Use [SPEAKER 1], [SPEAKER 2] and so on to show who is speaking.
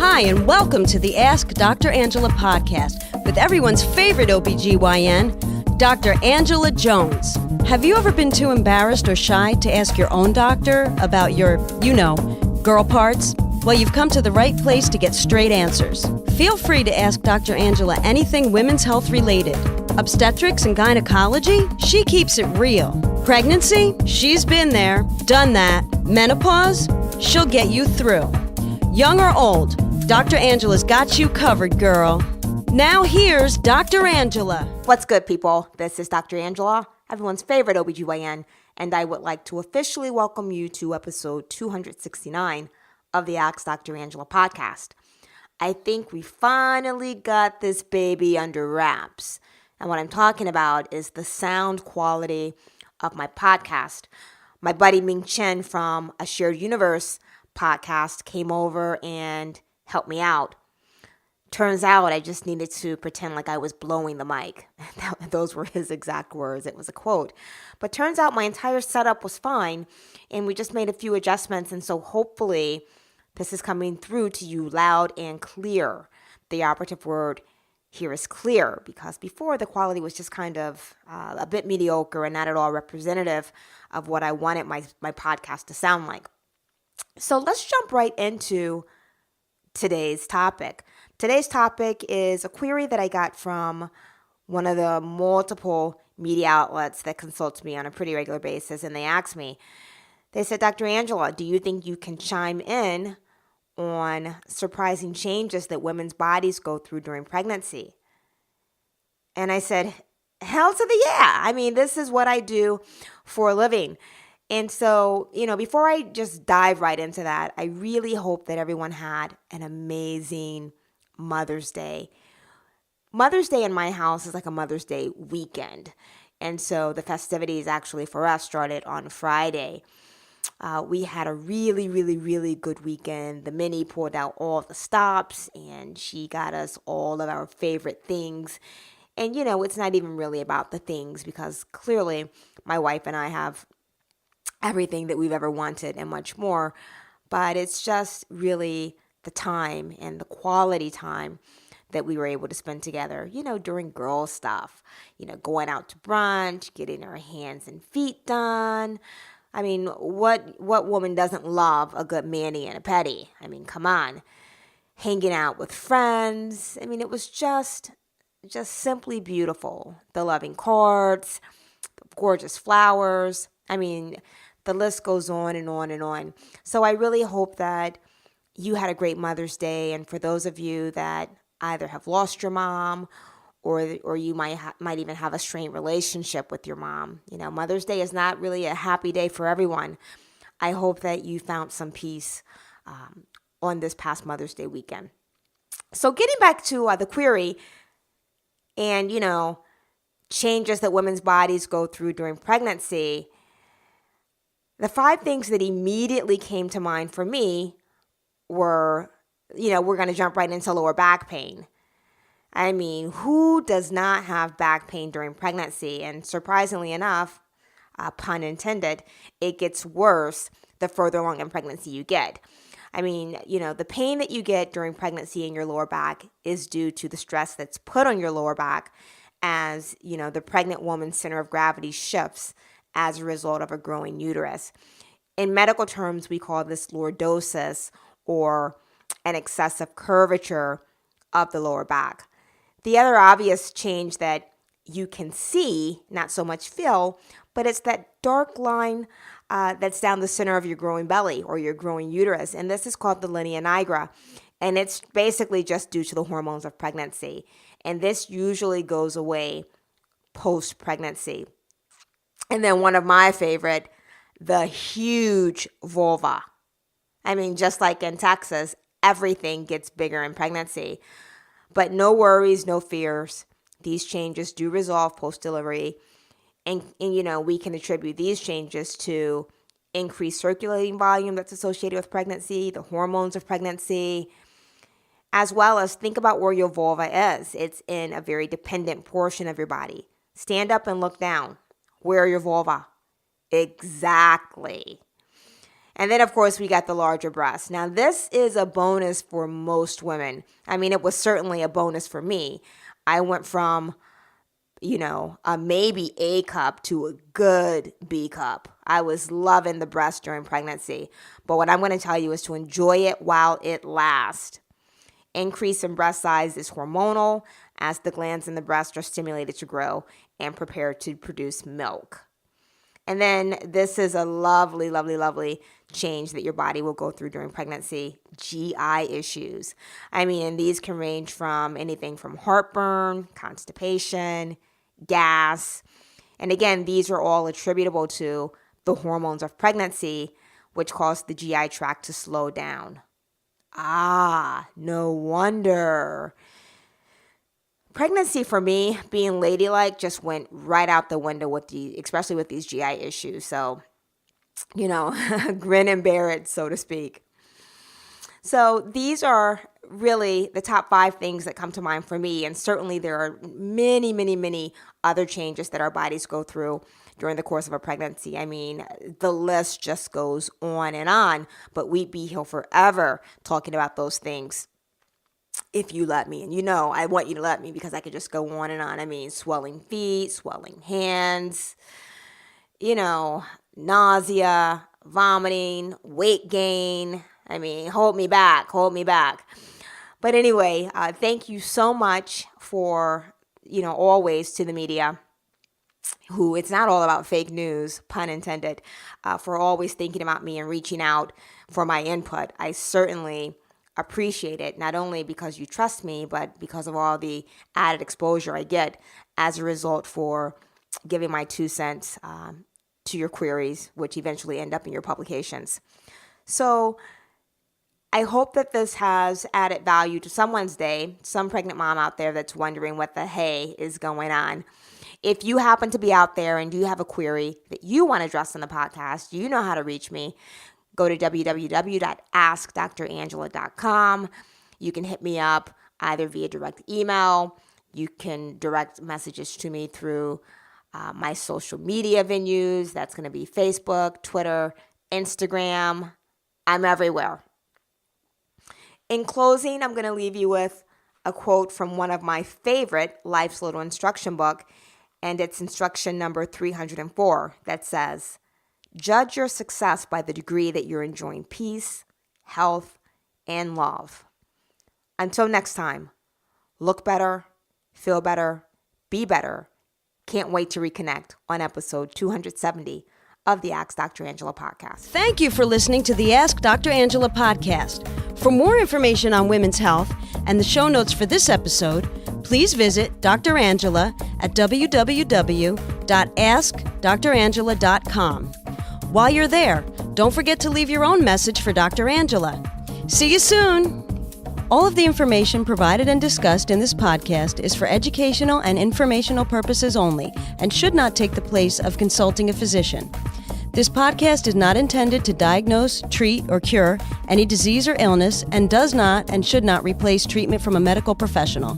[SPEAKER 1] Hi, and welcome to the Ask Dr. Angela podcast with everyone's favorite OBGYN, Dr. Angela Jones. Have you ever been too embarrassed or shy to ask your own doctor about your, girl parts? Well, you've come to the right place to get straight answers. Feel free to ask Dr. Angela anything women's health related. Obstetrics and gynecology? She keeps it real. Pregnancy? She's been there, done that. Menopause? She'll get you through. Young or old, Dr. Angela's got you covered, girl. Now here's Dr. Angela.
[SPEAKER 2] What's good, people? This is Dr. Angela, everyone's favorite OBGYN, and I would like to officially welcome you to episode 269 of the Ask Dr. Angela podcast. I think we finally got this baby under wraps. And what I'm talking about is the sound quality of my podcast. My buddy Ming Chen from A Shared Universe podcast came over and helped me out. Turns out I just needed to pretend like I was blowing the mic. Those were his exact words. It was a quote. But turns out my entire setup was fine, and we just made a few adjustments, and so hopefully this is coming through to you loud and clear. The operative word here is clear, because before the quality was just kind of a bit mediocre and not at all representative of what I wanted my podcast to sound like. So let's jump right into today's topic. Today's topic is a query that I got from one of the multiple media outlets that consults me on a pretty regular basis, and they asked me, they said, Dr. Angela, do you think you can chime in on surprising changes that women's bodies go through during pregnancy? And I said, hell to the yeah. I mean, this is what I do for a living. And so, before I just dive right into that, I really hope that everyone had an amazing Mother's Day. Mother's Day in my house is like a Mother's Day weekend. And so the festivities actually for us started on Friday. We had a really, really, really good weekend. The Minnie pulled out all the stops, and she got us all of our favorite things. And, it's not even really about the things, because clearly my wife and I have everything that we've ever wanted and much more. But it's just really the time and the quality time that we were able to spend together, during girl stuff, going out to brunch, getting our hands and feet done. I mean, what woman doesn't love a good mani and a pedi? I mean, come on. Hanging out with friends. I mean, it was just simply beautiful. The loving cards, the gorgeous flowers. I mean, the list goes on and on and on. So I really hope that you had a great Mother's Day. And for those of you that either have lost your mom or you might even have a strained relationship with your mom, Mother's Day is not really a happy day for everyone. I hope that you found some peace on this past Mother's Day weekend. So getting back to the query and, changes that women's bodies go through during pregnancy, the 5 things that immediately came to mind for me were, we're going to jump right into lower back pain. I mean, who does not have back pain during pregnancy? And surprisingly enough, pun intended, it gets worse the further along in pregnancy you get. I mean, the pain that you get during pregnancy in your lower back is due to the stress that's put on your lower back as, the pregnant woman's center of gravity shifts as a result of a growing uterus. In medical terms, we call this lordosis, or an excessive curvature of the lower back. The other obvious change that you can see, not so much feel, but it's that dark line that's down the center of your growing belly or your growing uterus. And this is called the linea nigra. And it's basically just due to the hormones of pregnancy. And this usually goes away post-pregnancy. And then one of my favorite, the huge vulva. I mean, just like in Texas, everything gets bigger in pregnancy. But no worries, no fears. These changes do resolve post-delivery. And we can attribute these changes to increased circulating volume that's associated with pregnancy, the hormones of pregnancy, as well as think about where your vulva is. It's in a very dependent portion of your body. Stand up and look down. Where are your vulva? Exactly. And then, of course, we got the larger breasts. Now, this is a bonus for most women. I mean, it was certainly a bonus for me. I went from, a maybe A cup to a good B cup. I was loving the breast during pregnancy. But what I'm going to tell you is to enjoy it while it lasts. Increase in breast size is hormonal, as the glands in the breast are stimulated to grow and prepare to produce milk. And then this is a lovely, lovely, lovely change that your body will go through during pregnancy: GI issues. I mean, these can range from anything from heartburn, constipation, gas. And again, these are all attributable to the hormones of pregnancy, which cause the GI tract to slow down. No wonder. Pregnancy for me, being ladylike, just went right out the window especially with these GI issues. So, grin and bear it, so to speak. So these are really the top 5 things that come to mind for me. And certainly there are many, many, many other changes that our bodies go through during the course of a pregnancy. I mean, the list just goes on and on, but we'd be here forever talking about those things if you let me. And I want you to let me, because I could just go on and on. I mean, swelling feet, swelling hands, nausea, vomiting, weight gain. I mean, hold me back. But anyway, thank you so much for, always to the media, who it's not all about fake news, pun intended, for always thinking about me and reaching out for my input. I certainly appreciate it, not only because you trust me, but because of all the added exposure I get as a result for giving my 2 cents to your queries, which eventually end up in your publications. So I hope that this has added value to someone's day, some pregnant mom out there that's wondering what the hey is going on. If you happen to be out there and you have a query that you want to address on the podcast, you know how to reach me. Go to www.askdrangela.com. You can hit me up either via direct email. You can direct messages to me through my social media venues. That's going to be Facebook, Twitter, Instagram. I'm everywhere. In closing, I'm going to leave you with a quote from one of my favorite Life's Little Instruction book, and it's instruction number 304 that says, "Judge your success by the degree that you're enjoying peace, health, and love." Until next time, look better, feel better, be better. Can't wait to reconnect on episode 270 of the Ask Dr. Angela podcast.
[SPEAKER 1] Thank you for listening to the Ask Dr. Angela podcast. For more information on women's health and the show notes for this episode, please visit Dr. Angela at www.askdrangela.com. While you're there, don't forget to leave your own message for Dr. Angela. See you soon! All of the information provided and discussed in this podcast is for educational and informational purposes only and should not take the place of consulting a physician. This podcast is not intended to diagnose, treat, or cure any disease or illness and does not and should not replace treatment from a medical professional.